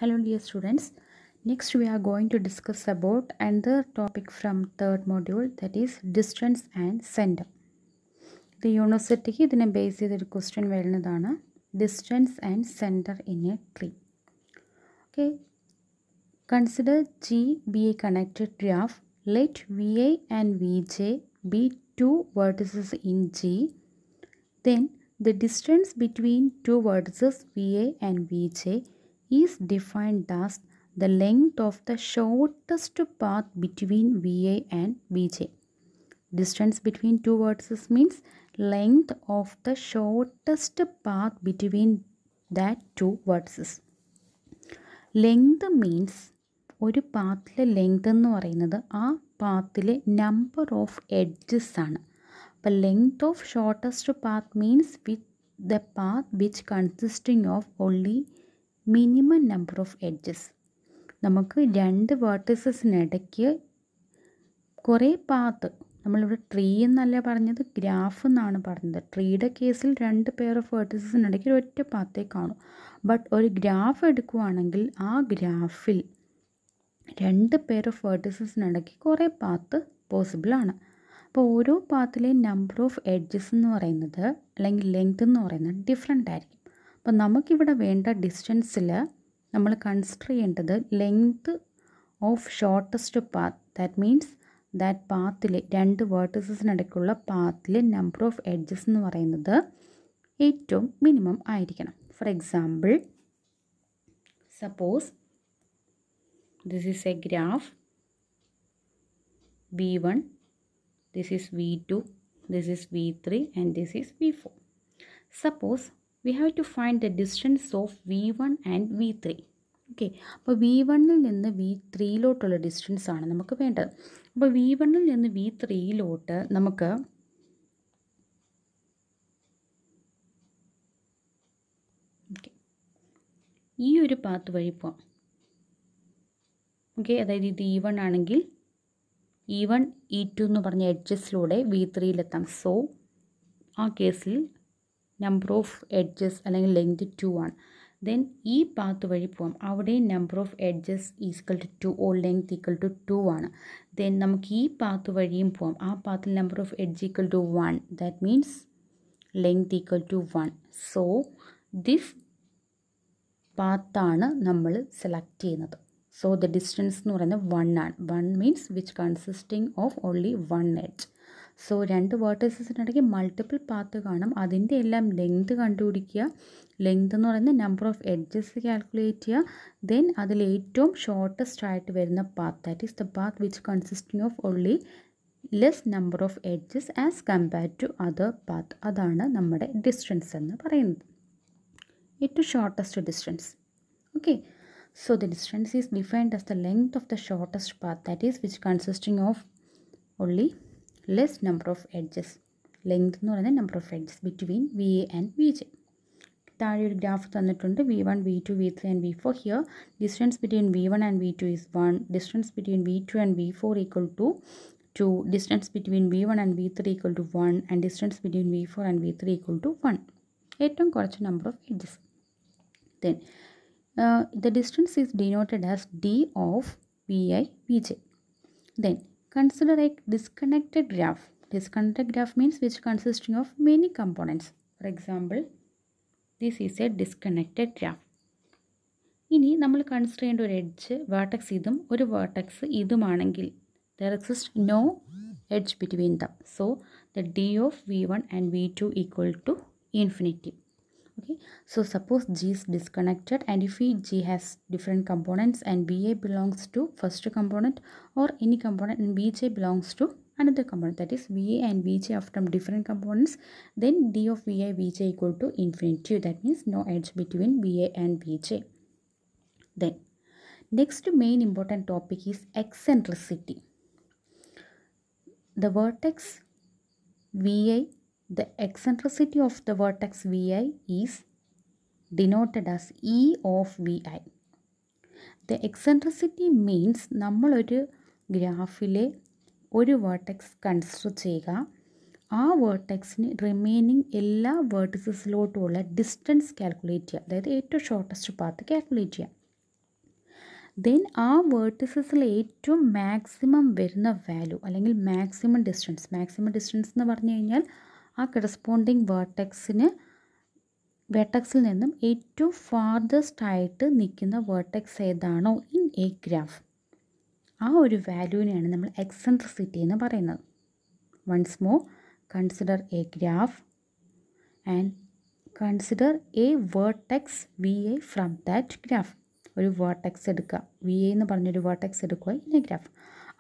Hello dear students. Next we are going to discuss about another topic from third module, that is distance and center. The university ഇതിനെ base ചെയ്തൊരു question വരുന്നതാണ് distance and center in a tree. Okay. Consider G be a connected graph. Let VI and VJ be two vertices in G. Then the distance between two vertices VI and VJ is defined as the length of the shortest path between VI and VJ. Distance between two vertices means length of the shortest path between that two vertices. Length means ഒരു പാത്തിലെ length എന്ന് പറയുന്നത് ആ പാത്തിലെ number of edges ആണ്. അപ്പോൾ length of shortest path means with the path which consisting of only minimum number of edges. നമുക്ക് രണ്ട് വേർട്ടിസസിനിടയ്ക്ക് കുറേ path, നമ്മളിവിടെ ട്രീ എന്നല്ല പറഞ്ഞത്, ഗ്രാഫ് എന്നാണ് പറഞ്ഞത്. ട്രീയുടെ കേസിൽ രണ്ട് പെയർ ഓഫ് വേർട്ടിസസിനിടയ്ക്ക് ഒറ്റ പാത്തേ കാണും. ബട്ട് ഒരു ഗ്രാഫ് എടുക്കുകയാണെങ്കിൽ ആ ഗ്രാഫിൽ രണ്ട് പെയർ ഓഫ് വേർട്ടിസസിനിടയ്ക്ക് കുറേ പാത്ത് പോസിബിളാണ്. അപ്പോൾ ഓരോ പാത്തിലെ നമ്പർ ഓഫ് എഡ്ജസ് എന്ന് പറയുന്നത് അല്ലെങ്കിൽ ലെങ്ത് എന്ന് പറയുന്നത് ഡിഫറെൻ്റ് ആയിരിക്കും. അപ്പോൾ നമുക്കിവിടെ വേണ്ട ഡിസ്റ്റൻസിൽ നമ്മൾ കൺസിഡർ ചെയ്യേണ്ടത് length of shortest path. That means that പാത്തിലെ രണ്ട് വേർട്ടിസസിനിടയ്ക്കുള്ള പാത്തിലെ നമ്പർ ഓഫ് എഡ്ജസ് എന്ന് പറയുന്നത് ഏറ്റവും മിനിമം ആയിരിക്കണം. For example, suppose this is a graph V1, this is V2, this is V3 and this is V4. Suppose we have to find the distance of V1 and V3. Okay, അപ്പോൾ V1-ൽ നിന്ന് V3-ലോട്ടുള്ള distance ആണ് നമുക്ക് വേണ്ടത്. അപ്പോൾ V1-ൽ നിന്ന് V3-ലോട്ട് നമുക്ക് ഈ ഒരു പാത്ത് വഴി പോകാം. ഓക്കെ, അതായത് ഇത് E1 ആണെങ്കിൽ E1 E2 എന്ന് പറഞ്ഞ എഡ്ജസിലൂടെ V3-യിലെത്താം. സോ ആ കേസിൽ നമ്പർ ഓഫ് എഡ്ജസ് അല്ലെങ്കിൽ ലെങ്ത് 2 ആണ്. ദെൻ ഈ പാത്ത് വഴി പോകാം. അവിടെ number of edges equal to 2 or length equal to 2 ആണ്. ദെൻ നമുക്ക് ഈ പാത്ത് വഴിയും പോകാം. ആ പാത്തിൽ number of edge equal to 1. That means length equal to 1. So this പാത്താണ് നമ്മൾ സെലക്ട് ചെയ്യുന്നത്. സോ ദ ഡിസ്റ്റൻസ് എന്ന് പറയുന്നത് 1 ആണ്. 1 means which consisting of only 1 edge. So രണ്ട് വേർട്ടിസസിനിടയ്ക്ക് മൾട്ടിപ്പിൾ പാത്ത് കാണും. അതിൻ്റെ എല്ലാം ലെങ്ത് കണ്ടുപിടിക്കുക. ലെങ്ത് എന്ന് പറയുന്നത് നമ്പർ ഓഫ് എഡ്ജസ് കാൽക്കുലേറ്റ് ചെയ്യുക. ദെൻ അതിൽ ഏറ്റവും ഷോർട്ടസ്റ്റ് ആയിട്ട് വരുന്ന path, that is the path which consisting of only less number of edges as compared to other path. അതാണ് നമ്മുടെ ഡിസ്റ്റൻസ് എന്ന് പറയുന്നത്, ഏറ്റവും shortest distance. Okay, so the distance is defined as the length of the shortest path, that is which consisting of only less number of edges. Length എന്ന് പറയുന്നത് number of edges between VA and VJ. താഴെ ഒരു graph തന്നിട്ടുണ്ട്. V1, V2, V3 and V4. Here distance between V1 and V2 is 1. Distance between V2 and V4 equal to 2. Distance between V1 and V3 equal to 1. And distance between V4 and V3 equal to 1. ഏറ്റവും കുറച്ച് number of edges. Then the distance is denoted as D of VI VJ. Then consider a disconnected graph. Disconnected graph means which consisting of many components. For example, this is a disconnected graph. ഇനി നമ്മൾ consider ചെയ്യേണ്ട ഒരു edge vertex ഇതും ഒരു vertex ഇതുമാണെങ്കിൽ there exists no edge between them. So the D of V1 and V2 equal to infinity. Okay, so suppose G is disconnected and if G has different components and VA belongs to first component or any component and VJ belongs to another component, that is VA and VJ are from different components, then D of VI VJ equal to infinity. That means no edge between VA and VJ. Then next main important topic is eccentricity. The vertex VI, the eccentricity of the vertex VI is denoted as E of VI. The eccentricity means നമ്മളൊരു ഗ്രാഫിലെ ഒരു vertex consider ചെയ്യുക. ആ വേർട്ടെക്സിന് remaining എല്ലാ വേർട്ടിസസിലോട്ടുമുള്ള distance calculate ചെയ്യുക. അതായത് ഏറ്റവും shortest path calculate ചെയ്യുക. ദെൻ ആ വേർട്ടിസസിൽ ഏറ്റവും മാക്സിമം വരുന്ന വാല്യൂ അല്ലെങ്കിൽ മാക്സിമം ഡിസ്റ്റൻസ് എന്ന് പറഞ്ഞു കഴിഞ്ഞാൽ ആ കറസ്പോണ്ടിങ് വേർട്ടക്സിൽ നിന്നും ഏറ്റവും ഫാർദസ്റ്റ് ആയിട്ട് നിൽക്കുന്ന വേർട്ടക്സ് ഏതാണോ ഇൻ എ ഗ്രാഫ്, ആ ഒരു വാല്യൂവിനെയാണ് നമ്മൾ എക്സെൻട്രിസിറ്റി എന്ന് പറയുന്നത്. Once more, consider a graph and consider a vertex V I from that graph. ഒരു വേർട്ടെക്സ് എടുക്കുക, വി ഐ എന്ന് പറഞ്ഞൊരു വേർട്ടെക്സ് എടുക്കുക ഇൻ എ ഗ്രാഫ്.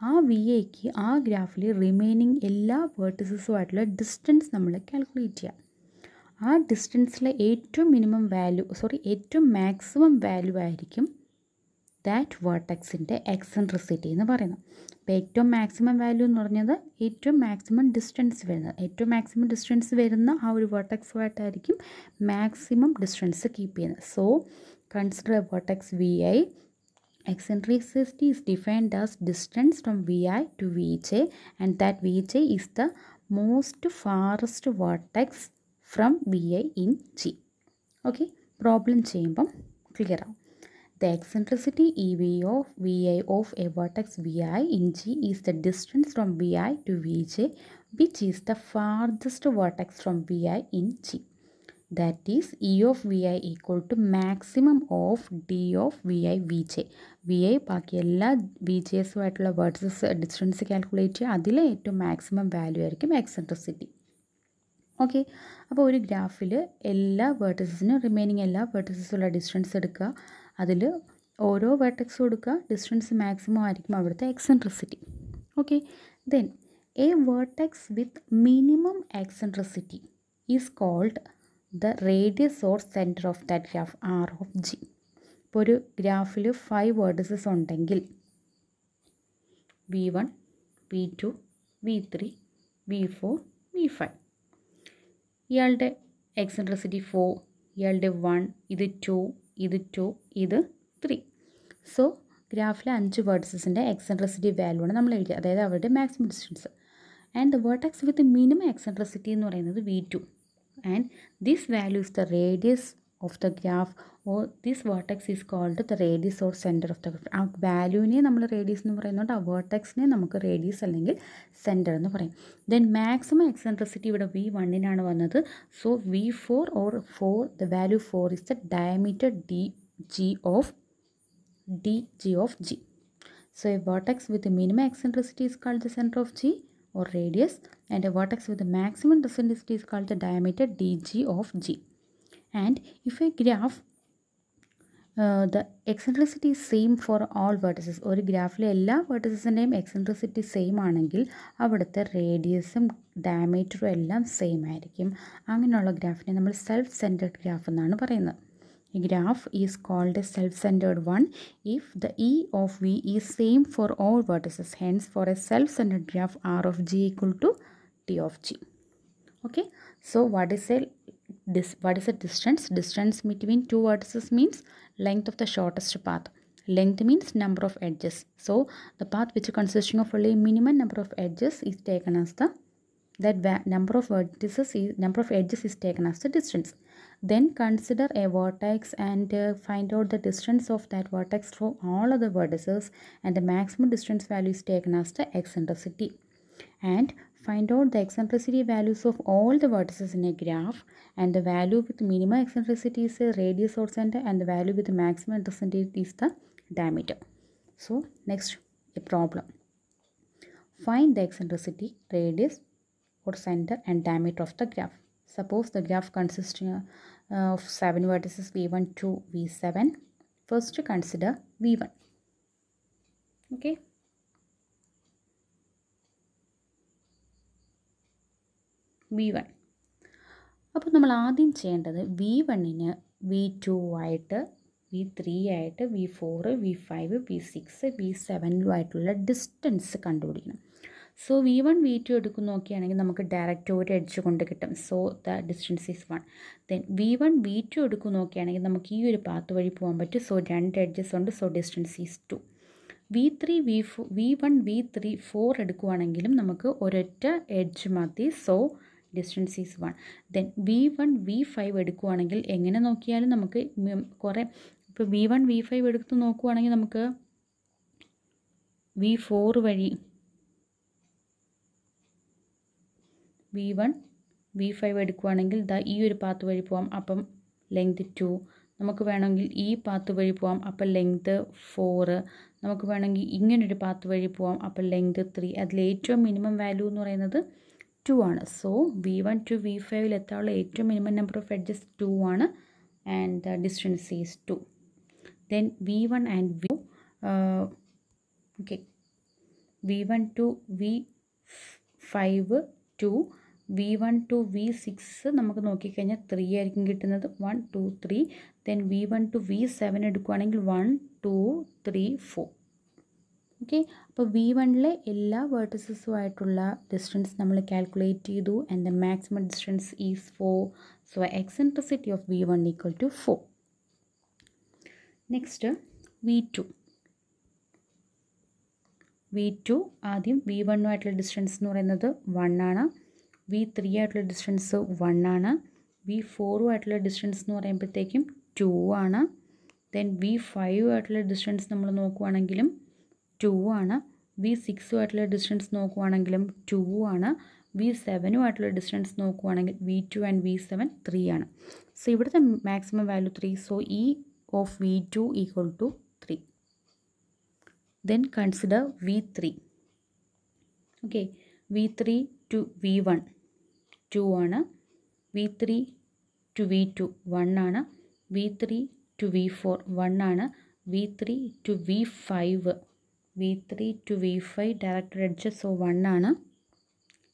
ആ വി ഐക്ക് ആ ഗ്രാഫിൽ റിമൈനിങ് എല്ലാ വേർട്ടിസസുമായിട്ടുള്ള ഡിസ്റ്റൻസ് നമ്മൾ കാൽക്കുലേറ്റ് ചെയ്യുക. ആ ഡിസ്റ്റൻസിലെ ഏറ്റവും മാക്സിമം വാല്യൂ ആയിരിക്കും ദാറ്റ് വേർട്ടെക്സിൻ്റെ എക്സെൻട്രിസിറ്റി എന്ന് പറയുന്നത്. അപ്പോൾ ഏറ്റവും മാക്സിമം വാല്യൂ എന്ന് പറഞ്ഞത് ഏറ്റവും മാക്സിമം ഡിസ്റ്റൻസ് വരുന്ന ആ ഒരു വേർട്ടെക്സുമായിട്ടായിരിക്കും മാക്സിമം ഡിസ്റ്റൻസ് കീപ്പ് ചെയ്യുന്നത്. So consider a vertex V I. Eccentricity is defined as distance from Vi to Vj, and that Vj is the most farthest vertex from Vi in G. Okay, problem ചെയ്യുമ്പം clear ആവും. The eccentricity EV of Vi of a vertex Vi in G is the distance from Vi to Vj, which is the farthest vertex from Vi in G. That is E of Vi equal to maximum of D of Vi Vj. Vi ബാക്കി എല്ലാ വിജെസുമായിട്ടുള്ള vertex distance calculate ചെയ്യുക, അതിലെ ഏറ്റവും maximum value ആയിരിക്കും eccentricity. Okay, അപ്പോൾ ഒരു ഗ്രാഫിൽ എല്ലാ വേർട്ടക്സിനും റിമൈനിങ് എല്ലാ വേർട്ടക്സിലുള്ള ഡിസ്റ്റൻസ് എടുക്കുക, അതിൽ ഓരോ വേർട്ടക്സും എടുക്കുക, ഡിസ്റ്റൻസ് മാക്സിമം ആയിരിക്കും അവിടുത്തെ eccentricity. Okay, then a vertex with minimum eccentricity is called the radius or center of that graph R of G. ഇപ്പോൾ ഒരു ഗ്രാഫിൽ 5 വേർട്ടിസസ് ഉണ്ടെങ്കിൽ V1, V2, V3, V4, V5. ഇയാളുടെ എക്സെൻട്രിസിറ്റി 4, ഇയാളുടെ 1, ഇത് 2, ഇത് 2, ഇത് 3. സോ ഗ്രാഫിലെ 5 വേർട്ടിസസിൻ്റെ എക്സെൻട്രിസിറ്റി വാല്യൂ ആണ് നമ്മൾ എഴുതുക, അതായത് അവരുടെ maximum distance. And the vertex with minimum eccentricity എന്ന് പറയുന്നത് V2. And this value is the radius of the graph, or this vertex is called the radius or center of the graph. ആ വാല്യൂവിനെ നമ്മൾ radius എന്ന് പറയുന്നുണ്ട്, ആ വേർട്ടെക്സിനെ നമുക്ക് radius അല്ലെങ്കിൽ centre എന്ന് പറയും. ദെൻ മാക്സിമം എക്സെൻട്രിസിറ്റി ഇവിടെ V1 വന്നത്. So V4 or 4, the value 4 is the diameter dg of G. So a vertex with the minimum eccentricity is called the center of G or radius, and a vertex with the maximum eccentricity is called the diameter dg of G. And if a graph the eccentricity is same for all vertices, ഒരു ഗ്രാഫിലെ എല്ലാ വേർട്ടിസസിൻ്റെയും eccentricity same ആണെങ്കിൽ അവിടുത്തെ റേഡിയസും ഡയമീറ്ററും എല്ലാം same ആയിരിക്കും. അങ്ങനെയുള്ള ഗ്രാഫിനെ നമ്മൾ സെൽഫ് സെൻറ്റേർഡ് ഗ്രാഫ് എന്നാണ് പറയുന്നത്. A graph is called a self-centered one if the E of V is same for all vertices. Hence, for a self-centered graph, R of G equal to T of G. Okay. So, what is a distance? Distance between two vertices means length of the shortest path. Length means number of edges. So, the path which is consisting of only minimum number of edges is taken as the number of edges is taken as the distance. Then consider a vertex and find out the distance of that vertex from all other vertices, and the maximum distance value is taken as the eccentricity. And find out the eccentricity values of all the vertices in a graph, and the value with minimum eccentricity is the radius or center, and the value with the maximum eccentricity is the diameter. So next, a problem. Find the eccentricity, radius or center and diameter of the graph. Suppose the graph consists of 7 vertices V1 to V7. First consider V1. Okay. V1. അപ്പോൾ നമ്മൾ ആദ്യം ചെയ്യേണ്ടത് V1ന് V2 ആയിട്ട് V3 ആയിട്ട് V4 V5 V6 V7 distance കണ്ടുപിടിക്കണം. So V1 V2 എടുക്കുന്ന നോക്കുകയാണെങ്കിൽ നമുക്ക് ഡയറക്റ്റ് ഒരു എഡ്ജ് കൊണ്ട് കിട്ടും. So the distance is 1. Then V1 V2 എടുക്കുന്ന നോക്കുകയാണെങ്കിൽ നമുക്ക് ഈ ഒരു പാത്ത് വഴി പോകാൻ പറ്റും. സോ 2 എഡ്ജസ് ഉണ്ട്. So distance is 2. V1 V3 4 എടുക്കുകയാണെങ്കിലും നമുക്ക് ഒരൊറ്റ എഡ്ജ് മതി. So distance is 1. Then V1 V5 എടുക്കുകയാണെങ്കിൽ എങ്ങനെ നോക്കിയാലും നമുക്ക് കുറേ, ഇപ്പോൾ V1 V5 എടുത്ത് നോക്കുകയാണെങ്കിൽ നമുക്ക് V4 വഴി V1 V5 എടുക്കുകയാണെങ്കിൽ ഈ ഒരു പാത്ത് വഴി പോകാം, അപ്പം ലെങ്ത് 2. നമുക്ക് വേണമെങ്കിൽ ഈ പാത്ത് വഴി പോകാം, അപ്പം ലെങ്ത് 4. നമുക്ക് വേണമെങ്കിൽ ഇങ്ങനൊരു പാത്ത് വഴി പോകാം, അപ്പം ലെങ്ത് 3. അതിൽ ഏറ്റവും മിനിമം വാല്യൂ എന്ന് പറയുന്നത് 2 ആണ്. സോ V1 to V5 എത്താനുള്ള ഏറ്റവും മിനിമം നമ്പർ ഓഫ് എഡ്ജസ് 2 ആണ്, and the distance is 2. Then V1 and V1 to V5 2, V1 to V6 നമുക്ക് നോക്കിക്കഴിഞ്ഞാൽ 3 ആയിരിക്കും കിട്ടുന്നത്. 1 2 3. ദെൻ V1 to V7 എടുക്കുകയാണെങ്കിൽ 1 2 3 4. ഓക്കെ, അപ്പോൾ V1ലെ എല്ലാ വേർട്ടീസസുമായിട്ടുള്ള ഡിസ്റ്റൻസ് നമ്മൾ കാൽക്കുലേറ്റ് ചെയ്തു, and the maximum distance is 4. So eccentricity of V1 equal to 4. Next V2 ആദ്യം V1ആയിട്ടുള്ള ഡിസ്റ്റൻസ് എന്ന് പറയുന്നത് 1 ആണ്. V3 ആയിട്ടുള്ള ഡിസ്റ്റൻസ് 1 ആണ്. V4 ആയിട്ടുള്ള ഡിസ്റ്റൻസ് എന്ന് പറയുമ്പോഴത്തേക്കും 2 ആണ്. ദെൻ V5 ആയിട്ടുള്ള ഡിസ്റ്റൻസ് നമ്മൾ നോക്കുവാണെങ്കിലും 2 ആണ്. V6 ആയിട്ടുള്ള ഡിസ്റ്റൻസ് നോക്കുവാണെങ്കിലും 2 ആണ്. V7 ആയിട്ടുള്ള ഡിസ്റ്റൻസ് നോക്കുവാണെങ്കിൽ V2 ആൻഡ് V7 3 ആണ്. സോ ഇവിടുത്തെ maximum value 3. So E of V2 equal to 3. Then consider V3. Okay, V3 to V1 2 ആണ്. V3 to V2 1 ആണ്. V3 to V4 1 ആണ്. V3 to V5 directed edges so 1 ആണ്.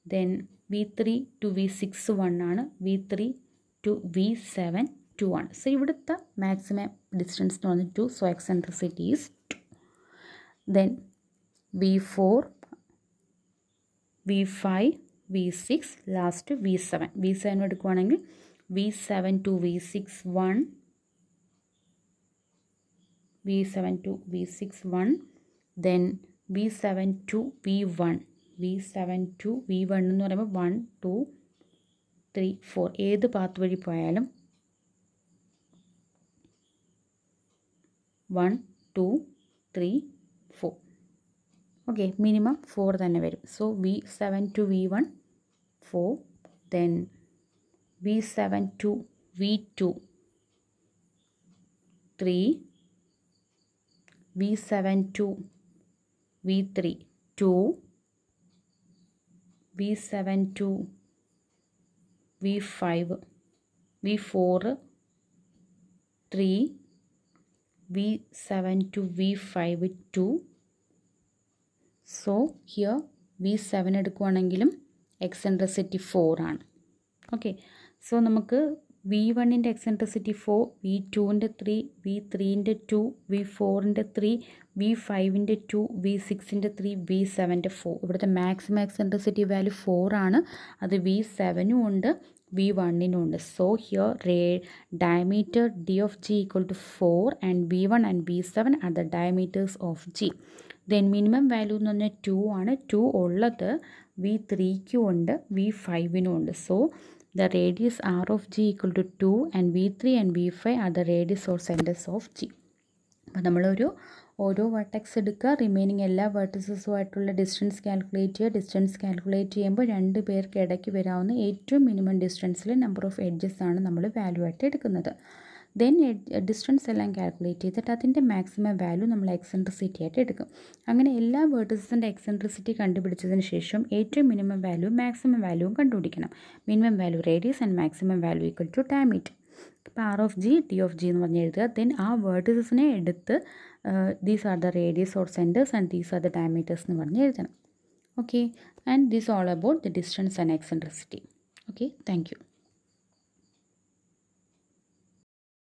Then V3 to V6 1 ആണ്. V3 to V7 2 ആണ്. So ഇവിടുത്തെ maximum distance എന്ന് പറഞ്ഞാൽ 2. So eccentricity is 2. Then V4, V5, V6, last V7 എടുക്കുകയാണെങ്കിൽ V7 to V6 1, V7 to V6 1, then V7 to V1 എന്ന് പറയുമ്പോൾ 1 2 3 4 ഏത് പാത്ത് വഴി പോയാലും 1 2 3 4. ഓക്കെ, മിനിമം 4 തന്നെ വരും. So V7 to V1 4, then V7 to V2 3, V7 to V3 2, V7 to V4 3, V7 to V5 2. So here V7 എടുക്കുകയാണെങ്കിലും eccentricity 4 ആണ്. Okay, so നമുക്ക് V1ൻ്റെ എക്സെൻട്രിസിറ്റി 4, V2ൻ്റെ 3, V3ൻ്റെ 2, V4ൻ്റെ 3, V5ൻ്റെ 2, V6ൻ്റെ 3, V7ൻ്റെ 4. ഇവിടുത്തെ മാക്സിമം എക്സെൻട്രിസിറ്റി വാല്യൂ 4 ആണ്. അത് V7നും ഉണ്ട്, V1നും ഉണ്ട്. So here diameter D of G equal to 4, and V1 and V7 are the diameters of G. Then minimum value എന്ന് പറഞ്ഞാൽ 2 ആണ്. 2 ഉള്ളത് V3ക്കും ഉണ്ട്, V5നും ഉണ്ട്. So the radius R of G equal to 2, and V3 and V5 are the radius or centers of G. അപ്പോൾ നമ്മളൊരു ഓരോ vertex എടുക്കുക, റിമൈനിങ് എല്ലാ വെർട്ടിസസുമായിട്ടുള്ള ഡിസ്റ്റൻസ് കാൽക്കുലേറ്റ് ചെയ്യുക. ഡിസ്റ്റൻസ് കാൽക്കുലേറ്റ് ചെയ്യുമ്പോൾ 2 പേർക്ക് ഇടയ്ക്ക് വരാവുന്ന ഏറ്റവും മിനിമം ഡിസ്റ്റൻസിൽ നമ്പർ ഓഫ് എഡ്ജസ് ആണ് നമ്മൾ വാല്യൂ ആയിട്ട് എടുക്കുന്നത്. ദെൻ ഡിസ്റ്റൻസ് എല്ലാം കാൽക്കുലേറ്റ് ചെയ്തിട്ട് അതിൻ്റെ മാക്സിമം വാല്യൂ നമ്മൾ എക്സെൻട്രിസിറ്റി ആയിട്ട് എടുക്കും. അങ്ങനെ എല്ലാ വേർട്ടിസസിൻ്റെ എക്സെൻട്രിസിറ്റി കണ്ടുപിടിച്ചതിന് ശേഷം ഏറ്റവും മിനിമം വാല്യൂ മാക്സിമം വാല്യൂവും കണ്ടുപിടിക്കണം. Minimum value radius and maximum value equal to diameter. ഇപ്പോൾ R of G, T of G എന്ന് പറഞ്ഞ് എഴുതുക. ദെൻ ആ വേർട്ടിസസിനെ എടുത്ത് these are the radius or centres and these are the diameters എന്ന് പറഞ്ഞ് എഴുതണം. Okay, and this all about the distance and eccentricity. Okay, thank you.